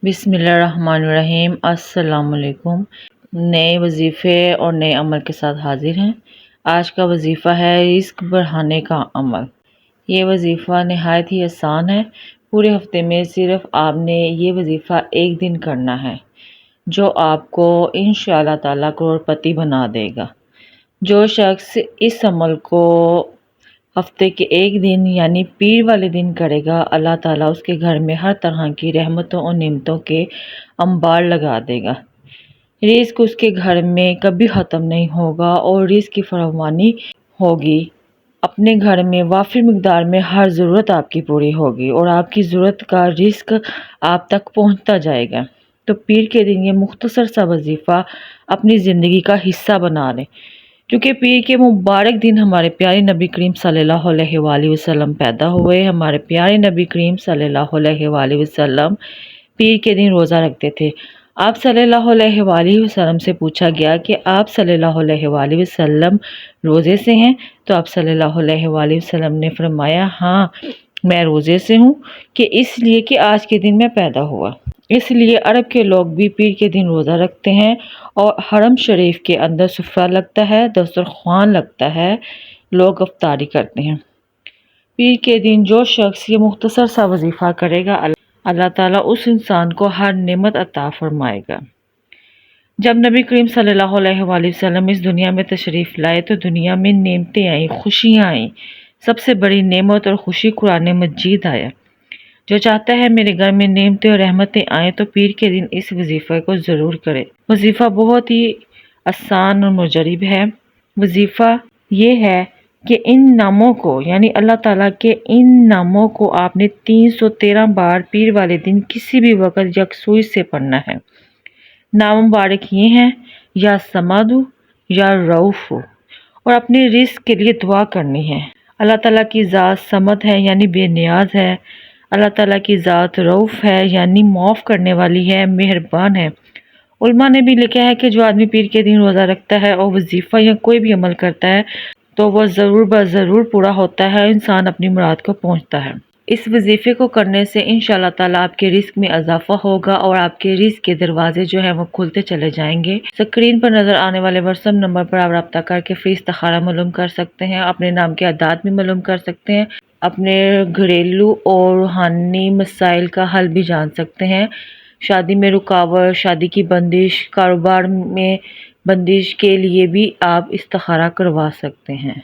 بسم اللہ الرحمن الرحیم۔ السلام علیکم۔ نئے وظیفے اور نئے عمل کے ساتھ حاضر ہیں۔ آج کا وظیفہ ہے رزق بڑھانے کا عمل۔ یہ وظیفہ نہایت ہی آسان ہے۔ پورے ہفتے میں صرف آپ نے یہ وظیفہ ایک دن کرنا ہے، جو آپ کو انشاءاللہ تعالیٰ کروڑ پتی بنا دے گا۔ جو شخص اس عمل کو ہفتے کے ایک دن یعنی پیر والے دن کرے گا، اللہ تعالیٰ اس کے گھر میں ہر طرح کی رحمتوں اور نعمتوں کے انبار لگا دے گا۔ رزق اس کے گھر میں کبھی ختم نہیں ہوگا اور رزق کی فراوانی ہوگی۔ اپنے گھر میں وافر مقدار میں ہر ضرورت آپ کی پوری ہوگی اور آپ کی ضرورت کا رزق آپ تک پہنچتا جائے گا۔ تو پیر کے دن یہ مختصر سا وظیفہ اپنی زندگی کا حصہ بنا لیں، کیونکہ پیر کے مبارک دن ہمارے پیارے نبی کریم صلی اللہ علیہ وآلہ وسلم پیدا ہوئے۔ ہمارے پیارے نبی کریم صلی اللہ علیہ وآلہ وسلم پیر کے دن روزہ رکھتے تھے۔ آپ صلی اللہ علیہ وآلہ وسلم سے پوچھا گیا کہ آپ صلی اللہ علیہ وآلہ وسلم روزے سے ہیں؟ تو آپ صلی اللہ علیہ وآلہ وسلم نے فرمایا، ہاں میں روزے سے ہوں، کہ اس لیے کہ آج کے دن میں پیدا ہوا۔ اس لیے عرب کے لوگ بھی پیر کے دن روزہ رکھتے ہیں اور حرم شریف کے اندر سفرہ لگتا ہے، دسترخوان لگتا ہے، لوگ افطاری کرتے ہیں۔ پیر کے دن جو شخص یہ مختصر سا وظیفہ کرے گا، اللہ تعالیٰ اس انسان کو ہر نعمت عطا فرمائے گا۔ جب نبی کریم صلی اللہ علیہ وآلہ وسلم اس دنیا میں تشریف لائے تو دنیا میں نعمتیں آئیں، خوشیاں آئیں۔ سب سے بڑی نعمت اور خوشی قرآن مجید آیا۔ جو چاہتا ہے میرے گھر میں نعمتیں اور رحمتیں آئیں تو پیر کے دن اس وظیفے کو ضرور کرے۔ وظیفہ بہت ہی آسان اور مجرب ہے۔ وظیفہ یہ ہے کہ ان ناموں کو یعنی اللہ تعالیٰ کے ان ناموں کو آپ نے 313 بار پیر والے دن کسی بھی وقت یکسوئی سے پڑھنا ہے۔ نام مبارک یہ ہیں، یا سمد یا رؤوف، اور اپنے رزق کے لیے دعا کرنی ہے۔ اللہ تعالیٰ کی ذات سمد ہے یعنی بے نیاز ہے۔ اللہ تعالیٰ کی ذات رؤوف ہے یعنی معاف کرنے والی ہے، مہربان ہے۔ علماء نے بھی لکھا ہے کہ جو آدمی پیر کے دن روزہ رکھتا ہے اور وظیفہ یا کوئی بھی عمل کرتا ہے تو وہ ضرور بضرور پورا ہوتا ہے، انسان اپنی مراد کو پہنچتا ہے۔ اس وظیفے کو کرنے سے انشاءاللہ تعالیٰ آپ کے رزق میں اضافہ ہوگا اور آپ کے رزق کے دروازے جو ہیں وہ کھلتے چلے جائیں گے۔ اسکرین پر نظر آنے والے واٹس ایپ نمبر پر آپ رابطہ کر کے فری استخارہ معلوم کر سکتے ہیں، اپنے نام کے اعداد بھی معلوم کر سکتے ہیں، اپنے گھریلو اور روحانی مسائل کا حل بھی جان سکتے ہیں۔ شادی میں رکاوٹ، شادی کی بندش، کاروبار میں بندش کے لیے بھی آپ استخارہ کروا سکتے ہیں۔